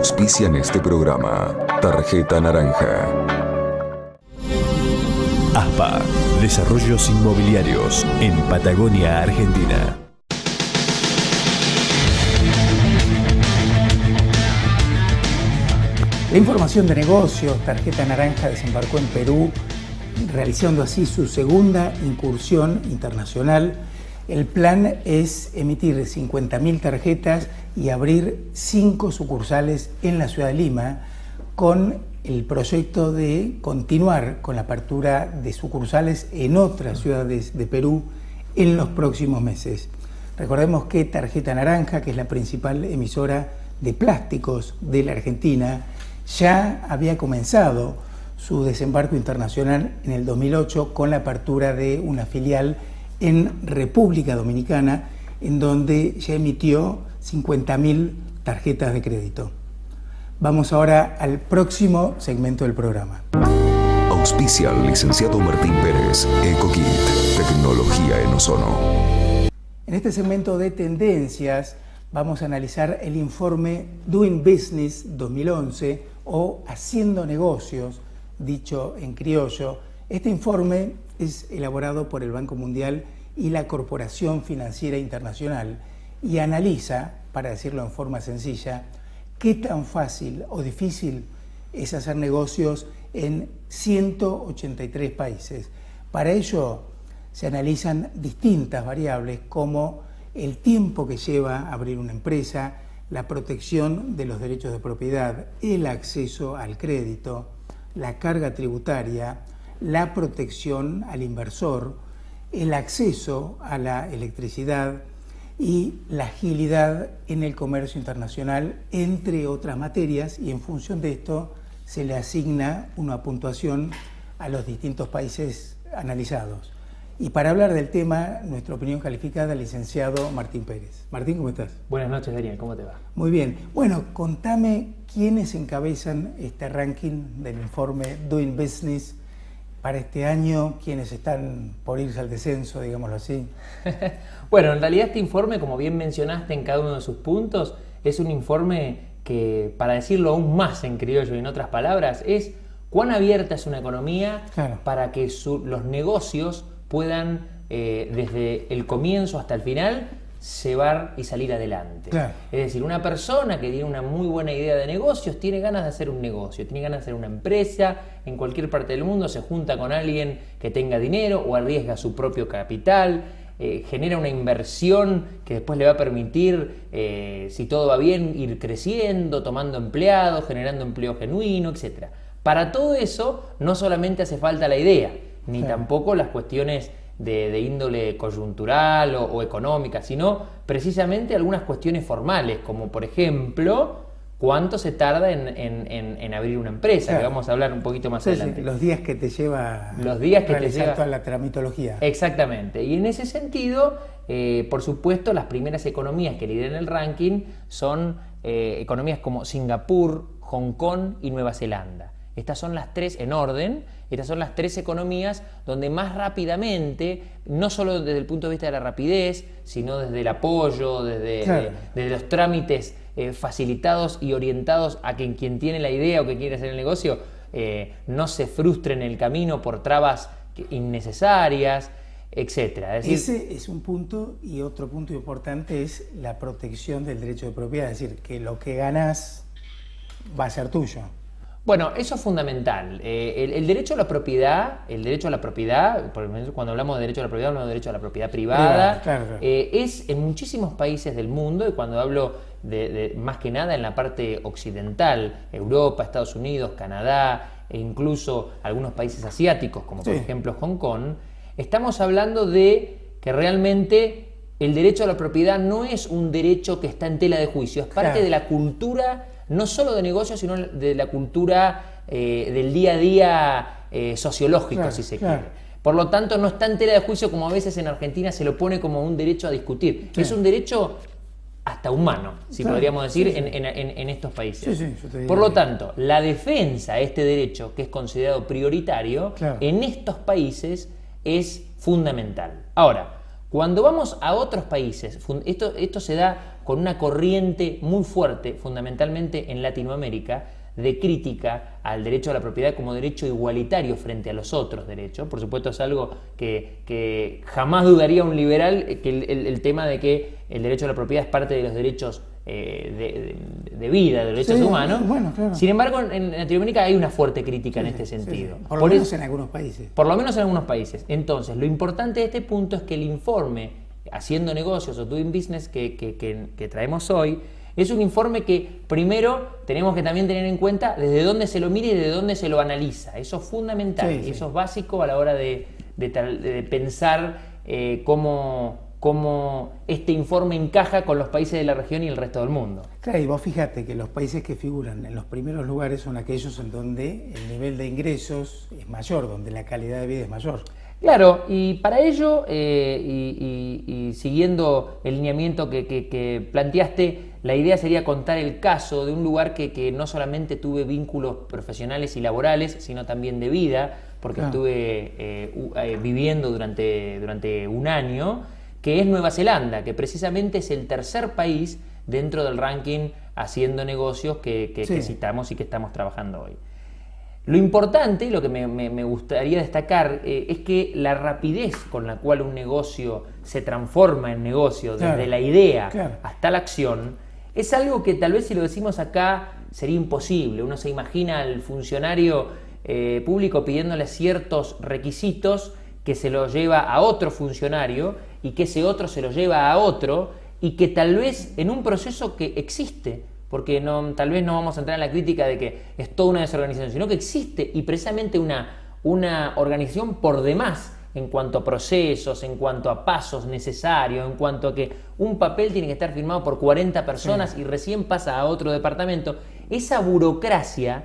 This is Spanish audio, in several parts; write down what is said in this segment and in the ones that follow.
Auspician este programa. Tarjeta Naranja. ASPA, Desarrollos Inmobiliarios en Patagonia, Argentina. La información de negocios, Tarjeta Naranja desembarcó en Perú, realizando así su segunda incursión internacional. El plan es emitir 50.000 tarjetas y abrir 5 sucursales en la ciudad de Lima, con el proyecto de continuar con la apertura de sucursales en otras ciudades de Perú en los próximos meses. Recordemos que Tarjeta Naranja, que es la principal emisora de plásticos de la Argentina, ya había comenzado su desembarco internacional en el 2008 con la apertura de una filial en República Dominicana, en donde ya emitió 50.000 tarjetas de crédito. Vamos ahora al próximo segmento del programa. Auspicia al licenciado Martín Pérez, EcoKit, tecnología en ozono. En este segmento de tendencias vamos a analizar el informe Doing Business 2011 o Haciendo Negocios, dicho en criollo. Este informe es elaborado por el Banco Mundial y la Corporación Financiera Internacional y analiza, para decirlo en forma sencilla, qué tan fácil o difícil es hacer negocios en 183 países. Para ello se analizan distintas variables como el tiempo que lleva abrir una empresa, la protección de los derechos de propiedad, el acceso al crédito, la carga tributaria, la protección al inversor, el acceso a la electricidad y la agilidad en el comercio internacional, entre otras materias, y en función de esto se le asigna una puntuación a los distintos países analizados. Y para hablar del tema, nuestra opinión calificada, el licenciado Martín Pérez. Martín, ¿cómo estás? Buenas noches, Daniel, ¿cómo te va? Muy bien. Bueno, contame quiénes encabezan este ranking del informe Doing Business para este año, quiénes están por irse al descenso, digámoslo así. Bueno, en realidad este informe, como bien mencionaste en cada uno de sus puntos, es un informe que, para decirlo aún más en criollo y en otras palabras, es cuán abierta es una economía para que los negocios puedan, desde el comienzo hasta el final, llevar y salir adelante. Claro. Es decir, una persona que tiene una muy buena idea de negocios tiene ganas de hacer un negocio, tiene ganas de hacer una empresa en cualquier parte del mundo, se junta con alguien que tenga dinero o arriesga su propio capital, genera una inversión que después le va a permitir, si todo va bien, ir creciendo, tomando empleados, generando empleo genuino, etc. Para todo eso no solamente hace falta la idea, ni tampoco las cuestiones de índole coyuntural o económica, sino precisamente algunas cuestiones formales, como por ejemplo, cuánto se tarda en abrir una empresa, que vamos a hablar un poquito más adelante. Los días que te lleva realizar toda la tramitología. Exactamente. Y en ese sentido, por supuesto, las primeras economías que lideran el ranking son economías como Singapur, Hong Kong y Nueva Zelanda. Estas son las tres en orden. Estas son las tres economías donde más rápidamente, no solo desde el punto de vista de la rapidez, sino desde el apoyo, desde los trámites facilitados y orientados a que quien tiene la idea o que quiere hacer el negocio no se frustre en el camino por trabas innecesarias, etc. Ese es un punto, y otro punto importante es la protección del derecho de propiedad, es decir, que lo que ganas va a ser tuyo. Bueno, eso es fundamental. El derecho a la propiedad, por ejemplo, cuando hablamos de derecho a la propiedad, hablamos de derecho a la propiedad privada. Claro. Es en muchísimos países del mundo, y cuando hablo de más que nada en la parte occidental, Europa, Estados Unidos, Canadá e incluso algunos países asiáticos, como por ejemplo Hong Kong, estamos hablando de que realmente el derecho a la propiedad no es un derecho que está en tela de juicio, es parte de la cultura, no solo de negocios, sino de la cultura del día a día sociológico, si se quiere. Por lo tanto, no está en tela de juicio como a veces en Argentina se lo pone como un derecho a discutir. Es un derecho hasta humano, si podríamos decir, en estos países. Por lo tanto, la defensa de este derecho, que es considerado prioritario, en estos países es fundamental. Ahora, cuando vamos a otros países, esto se da con una corriente muy fuerte, fundamentalmente en Latinoamérica, de crítica al derecho a la propiedad como derecho igualitario frente a los otros derechos. Por supuesto es algo que jamás dudaría un liberal, que el tema de que el derecho a la propiedad es parte de los derechos de vida, de los derechos humanos. Bueno, claro. Sin embargo, en Latinoamérica hay una fuerte crítica en este sentido. Por lo menos en algunos países. Por lo menos en algunos países. Entonces, lo importante de este punto es que el informe Haciendo Negocios o Doing Business que traemos hoy es un informe que primero tenemos que también tener en cuenta desde dónde se lo mire y desde dónde se lo analiza. Eso es fundamental y eso es básico a la hora de pensar cómo este informe encaja con los países de la región y el resto del mundo. Claro, y vos fíjate que los países que figuran en los primeros lugares son aquellos en donde el nivel de ingresos es mayor, donde la calidad de vida es mayor. Claro, y para ello, y siguiendo el lineamiento que planteaste, la idea sería contar el caso de un lugar que no solamente tuve vínculos profesionales y laborales, sino también de vida, porque estuve viviendo durante un año, que es Nueva Zelanda, que precisamente es el tercer país dentro del ranking Haciendo Negocios que citamos y que estamos trabajando hoy. Lo importante, lo que me gustaría destacar, es que la rapidez con la cual un negocio se transforma en negocio, desde la idea hasta la acción, es algo que tal vez si lo decimos acá sería imposible. Uno se imagina al funcionario público pidiéndole ciertos requisitos que se lo lleva a otro funcionario y que ese otro se lo lleva a otro y que tal vez en un proceso que existe, porque tal vez no vamos a entrar en la crítica de que es toda una desorganización, sino que existe y precisamente una organización por demás en cuanto a procesos, en cuanto a pasos necesarios, en cuanto a que un papel tiene que estar firmado por 40 personas y recién pasa a otro departamento. Esa burocracia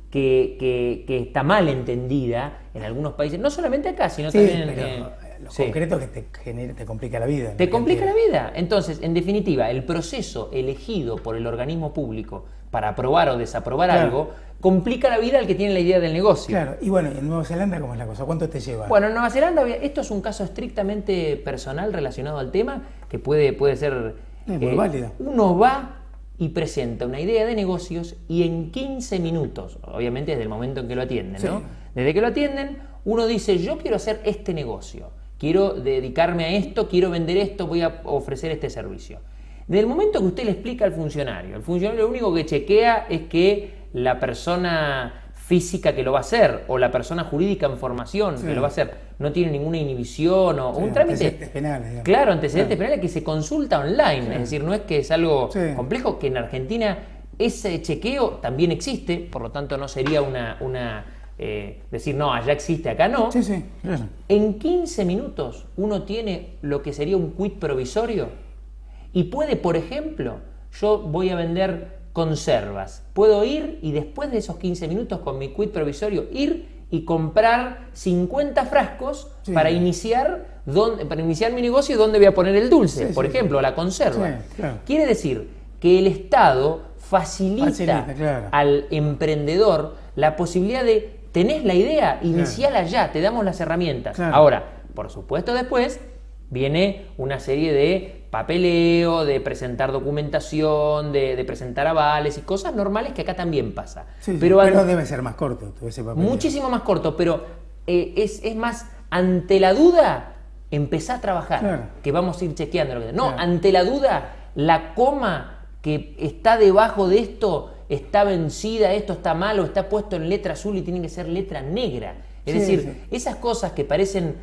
que está mal entendida en algunos países, no solamente acá, sino también lo concreto que te complica la vida. Te complica la vida. Entonces, en definitiva, el proceso elegido por el organismo público para aprobar o desaprobar algo complica la vida al que tiene la idea del negocio. Claro, y bueno, en Nueva Zelanda, ¿cómo es la cosa? ¿Cuánto te lleva? Bueno, en Nueva Zelanda, esto es un caso estrictamente personal relacionado al tema, que puede ser... muy válido. Uno va y presenta una idea de negocios y en 15 minutos, obviamente desde el momento en que lo atienden, ¿no? Desde que lo atienden, uno dice, yo quiero hacer este negocio, quiero dedicarme a esto, quiero vender esto, voy a ofrecer este servicio. Desde el momento que usted le explica al funcionario lo único que chequea es que la persona física que lo va a hacer o la persona jurídica en formación que lo va a hacer no tiene ninguna inhibición o un trámite. Antecedentes penales. Digamos. Claro, antecedentes penales que se consulta online, es decir, no es que es algo complejo, que en Argentina ese chequeo también existe, por lo tanto no sería decir, no, allá existe, acá no. Claro. En 15 minutos uno tiene lo que sería un quit provisorio y puede, por ejemplo, yo voy a vender conservas. Puedo ir y después de esos 15 minutos con mi quit provisorio ir y comprar 50 frascos para iniciar mi negocio y dónde voy a poner el dulce, por ejemplo, la conserva. Quiere decir que el Estado facilita al emprendedor la posibilidad de tenés la idea, iniciala ya, te damos las herramientas. Ahora, por supuesto, después viene una serie de papeleo, de presentar documentación, de presentar avales y cosas normales que acá también pasa. Pero debe ser más corto todo ese papeleo. Muchísimo más corto, pero es más, ante la duda, empezá a trabajar, que vamos a ir chequeando. Ante la duda, la coma que está debajo de esto está vencida, esto está mal o está puesto en letra azul y tiene que ser letra negra. Es decir, esas cosas que parecen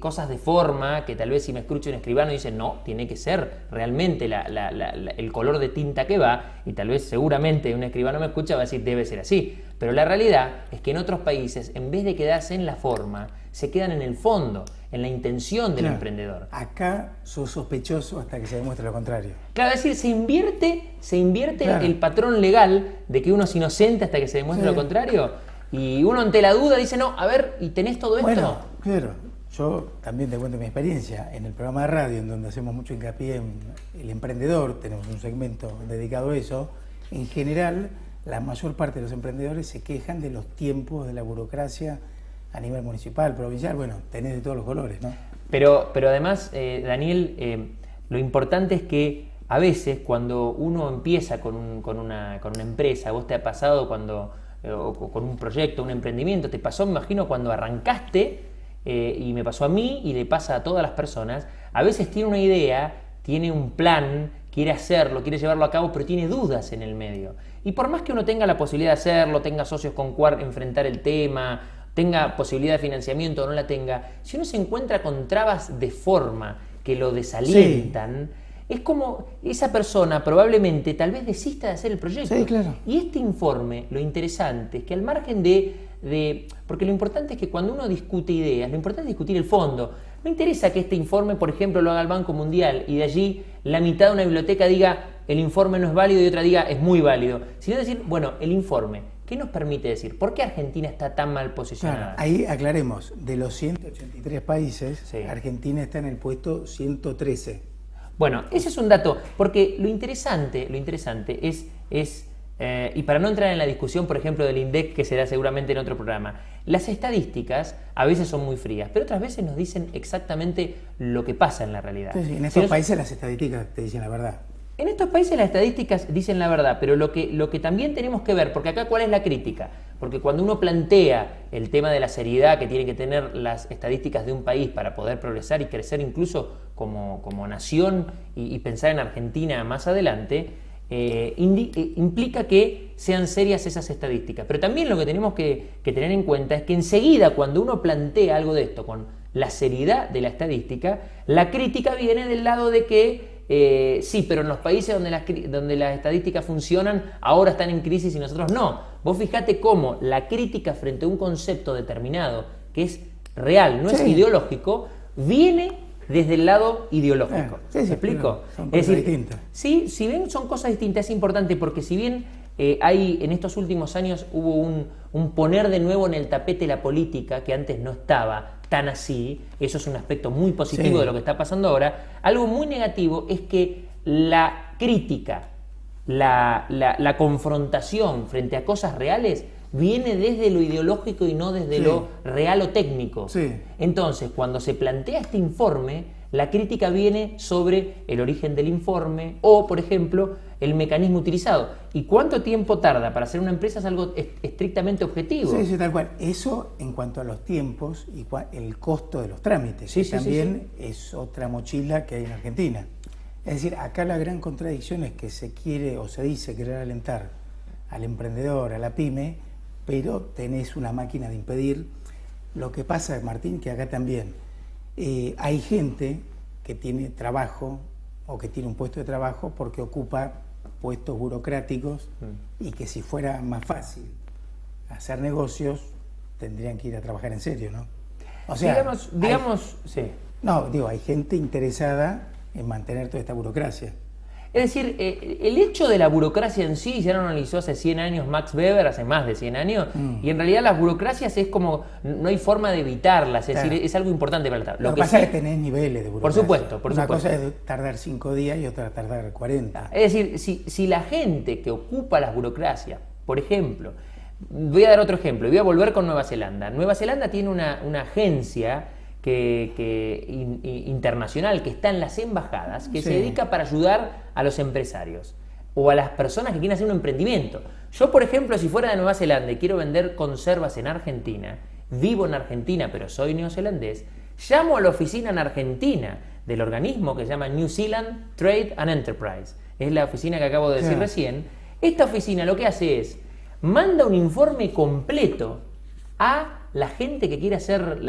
cosas de forma, que tal vez si me escucha un escribano dice no, tiene que ser realmente el color de tinta que va, y tal vez seguramente un escribano me escucha va a decir debe ser así, pero la realidad es que en otros países, en vez de quedarse en la forma, se quedan en el fondo, en la intención del emprendedor. Acá sos sospechoso hasta que se demuestre lo contrario. Claro, es decir, se invierte el patrón legal de que uno es inocente hasta que se demuestre lo contrario. Y uno ante la duda dice, no, a ver, ¿y tenés todo esto? Bueno, claro, yo también te cuento mi experiencia. En el programa de radio, en donde hacemos mucho hincapié en el emprendedor, tenemos un segmento dedicado a eso, en general, la mayor parte de los emprendedores se quejan de los tiempos de la burocracia a nivel municipal, provincial, bueno, tenés de todos los colores, ¿no? Pero además, Daniel, lo importante es que a veces cuando uno empieza con una empresa, vos te ha pasado o con un proyecto, un emprendimiento, te pasó, me imagino, cuando arrancaste, y me pasó a mí y le pasa a todas las personas, a veces tiene una idea, tiene un plan, quiere hacerlo, quiere llevarlo a cabo, pero tiene dudas en el medio. Y por más que uno tenga la posibilidad de hacerlo, tenga socios con cual enfrentar el tema, tenga posibilidad de financiamiento o no la tenga, si uno se encuentra con trabas de forma que lo desalientan, es como esa persona probablemente tal vez desista de hacer el proyecto. Sí, claro. Y este informe, lo interesante es que al margen porque lo importante es que cuando uno discute ideas, lo importante es discutir el fondo. No interesa que este informe, por ejemplo, lo haga el Banco Mundial y de allí la mitad de una biblioteca diga el informe no es válido y otra diga es muy válido. Sino decir, bueno, el informe, ¿qué nos permite decir? ¿Por qué Argentina está tan mal posicionada? Claro, ahí aclaremos, de los 183 países, Sí. Argentina está en el puesto 113. Bueno, ese es un dato, porque lo interesante es y para no entrar en la discusión, por ejemplo, del INDEC, que será seguramente en otro programa, las estadísticas a veces son muy frías, pero otras veces nos dicen exactamente lo que pasa en la realidad. Sí, en estos países las estadísticas te dicen la verdad. En estos países las estadísticas dicen la verdad, pero lo que también tenemos que ver, porque acá ¿cuál es la crítica? Porque cuando uno plantea el tema de la seriedad que tienen que tener las estadísticas de un país para poder progresar y crecer incluso como nación y pensar en Argentina más adelante, implica que sean serias esas estadísticas. Pero también lo que tenemos que tener en cuenta es que enseguida cuando uno plantea algo de esto con la seriedad de la estadística, la crítica viene del lado de que sí, pero en los países donde las estadísticas funcionan, ahora están en crisis y nosotros no. Vos fijate cómo la crítica frente a un concepto determinado, que es real, no es ideológico, viene desde el lado ideológico. ¿Me explico? Son cosas distintas. Sí, si bien son cosas distintas, es importante porque si bien en estos últimos años hubo un poner de nuevo en el tapete la política, que antes no estaba tan así, eso es un aspecto muy positivo de lo que está pasando ahora, algo muy negativo es que la crítica, la confrontación frente a cosas reales viene desde lo ideológico y no desde lo real o técnico. Sí. Entonces, cuando se plantea este informe, la crítica viene sobre el origen del informe o, por ejemplo, el mecanismo utilizado. ¿Y cuánto tiempo tarda para hacer una empresa? Es algo estrictamente objetivo. Sí, tal cual. Eso en cuanto a los tiempos y el costo de los trámites. Sí, que también es otra mochila que hay en Argentina. Es decir, acá la gran contradicción es que se quiere o se dice querer alentar al emprendedor, a la pyme, pero tenés una máquina de impedir. Lo que pasa, Martín, que acá también hay gente que tiene trabajo o que tiene un puesto de trabajo porque ocupa puestos burocráticos y que si fuera más fácil hacer negocios tendrían que ir a trabajar en serio, ¿no? O sea, digamos, sí. No, digo, hay gente interesada en mantener toda esta burocracia. Es decir, el hecho de la burocracia en sí ya lo analizó hace 100 años Max Weber, hace más de 100 años, y en realidad las burocracias es como, no hay forma de evitarlas, es decir, es algo importante para el trabajo. Lo que pasa es que tenés niveles de burocracia. Por supuesto. Una cosa es tardar 5 días y otra tardar 40. Es decir, si la gente que ocupa las burocracias, por ejemplo, voy a dar otro ejemplo, y voy a volver con Nueva Zelanda. Nueva Zelanda tiene una agencia internacional que está en las embajadas, que se dedica para ayudar a los empresarios o a las personas que quieren hacer un emprendimiento. Yo, por ejemplo, si fuera de Nueva Zelanda y quiero vender conservas en Argentina, vivo en Argentina pero soy neozelandés, llamo a la oficina en Argentina del organismo que se llama New Zealand Trade and Enterprise. Es la oficina que acabo de decir recién. Esta oficina lo que hace es, manda un informe completo a la gente que quiere hacer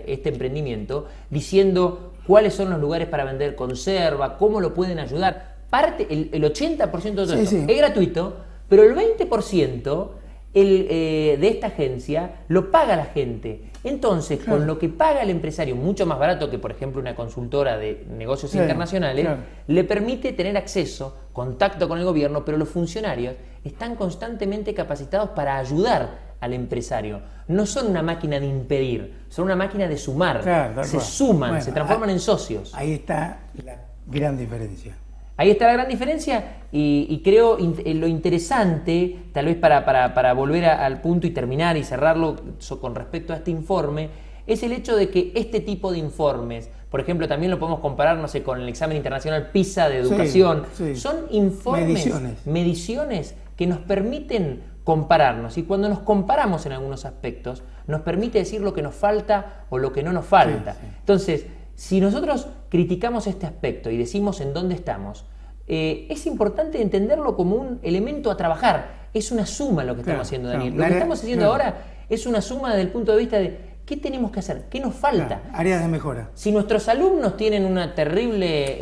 este emprendimiento, diciendo cuáles son los lugares para vender conserva, cómo lo pueden ayudar. El 80% de todo esto es gratuito, pero el 20% de esta agencia lo paga la gente. Entonces, con lo que paga el empresario, mucho más barato que, por ejemplo, una consultora de negocios internacionales, le permite tener acceso, contacto con el gobierno, pero los funcionarios están constantemente capacitados para ayudar al empresario. No son una máquina de impedir, son una máquina de sumar. Se suman, se transforman en socios. Ahí está la gran diferencia. Ahí está la gran diferencia y creo lo interesante, tal vez para volver al punto y terminar y cerrarlo con respecto a este informe, es el hecho de que este tipo de informes, por ejemplo, también lo podemos comparar, no sé, con el examen internacional PISA de educación, son informes, mediciones que nos permiten compararnos, y cuando nos comparamos en algunos aspectos, nos permite decir lo que nos falta o lo que no nos falta. Entonces, si nosotros criticamos este aspecto y decimos en dónde estamos, es importante entenderlo como un elemento a trabajar. Es una suma lo que estamos haciendo, Daniel. Lo que estamos haciendo ahora es una suma desde el punto de vista de qué tenemos que hacer, qué nos falta. Áreas de mejora. Si nuestros alumnos tienen una terrible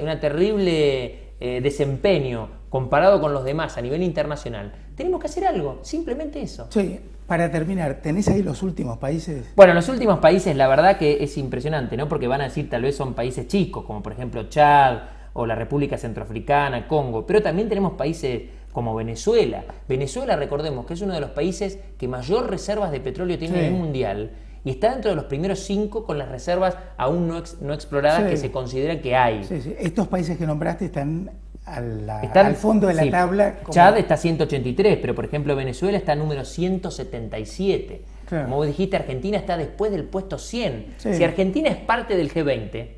desempeño comparado con los demás a nivel internacional, tenemos que hacer algo, simplemente eso. Sí, para terminar, ¿tenés ahí los últimos países? Bueno, los últimos países, la verdad que es impresionante, ¿no? Porque van a decir tal vez son países chicos, como por ejemplo Chad o la República Centroafricana, Congo, pero también tenemos países como Venezuela. Venezuela, recordemos que es uno de los países que mayor reservas de petróleo tiene a nivel mundial, y está dentro de los primeros 5 con las reservas aún no exploradas que se consideran que hay. Estos países que nombraste están al fondo de la tabla. Chad está 183, pero por ejemplo Venezuela está número 177. Como vos dijiste, Argentina está después del puesto 100. Si Argentina es parte del G20,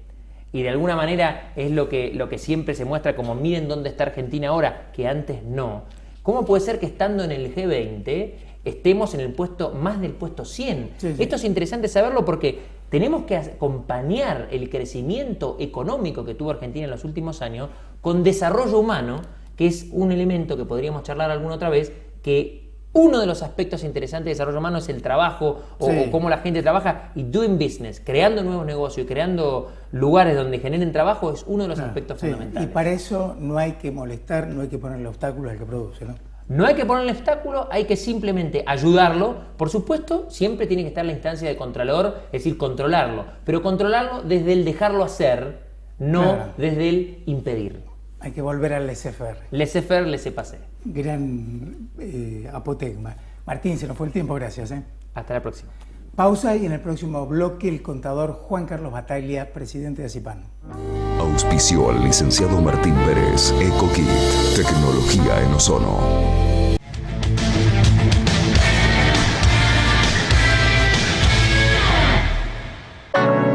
y de alguna manera es lo que siempre se muestra como miren dónde está Argentina ahora, que antes no, ¿cómo puede ser que estando en el G20 estemos en el puesto, más del puesto 100? Esto es interesante saberlo porque tenemos que acompañar el crecimiento económico que tuvo Argentina en los últimos años con desarrollo humano, que es un elemento que podríamos charlar alguna otra vez, que uno de los aspectos interesantes de desarrollo humano es el trabajo o cómo la gente trabaja, y doing business, creando nuevos negocios y creando lugares donde generen trabajo, es uno de los aspectos fundamentales. Y para eso no hay que molestar, no hay que ponerle obstáculos al que produce, ¿no? No hay que ponerle obstáculo, hay que simplemente ayudarlo. Por supuesto, siempre tiene que estar la instancia de contralor, es decir, controlarlo, pero controlarlo desde el dejarlo hacer, no desde el impedir. Hay que volver al laissez-faire. Laissez-faire, laissez-passer. Gran apotegma. Martín, se nos fue el tiempo, gracias. Hasta la próxima. Pausa, y en el próximo bloque el contador Juan Carlos Bataglia, presidente de Acipan. Auspició al licenciado Martín Pérez, EcoKit, tecnología en ozono.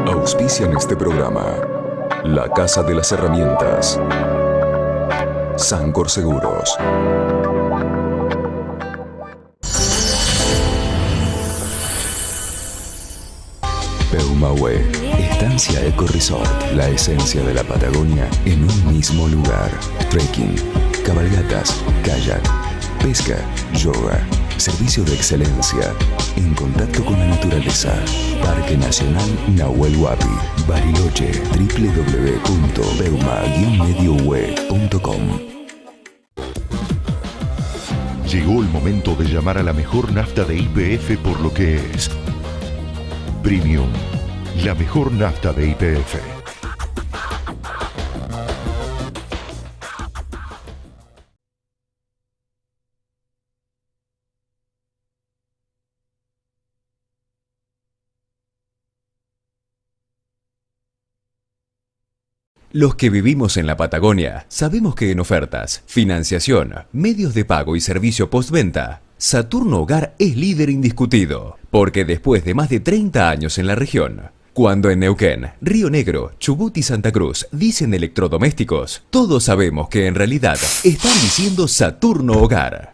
Auspician este programa La Casa de las Herramientas, Sancor Seguros, Peumahue, Estancia Eco Resort, la esencia de la Patagonia en un mismo lugar. Trekking, cabalgatas, kayak, pesca, yoga, servicio de excelencia, en contacto con la naturaleza. Parque Nacional Nahuel Huapi, Bariloche, www.peuma-mediohue.com. Llegó el momento de llamar a la mejor nafta de YPF por lo que es. Premium, la mejor nafta de YPF. Los que vivimos en la Patagonia sabemos que en ofertas, financiación, medios de pago y servicio postventa, Saturno Hogar es líder indiscutido, porque después de más de 30 años en la región, cuando en Neuquén, Río Negro, Chubut y Santa Cruz dicen electrodomésticos, todos sabemos que en realidad están diciendo Saturno Hogar.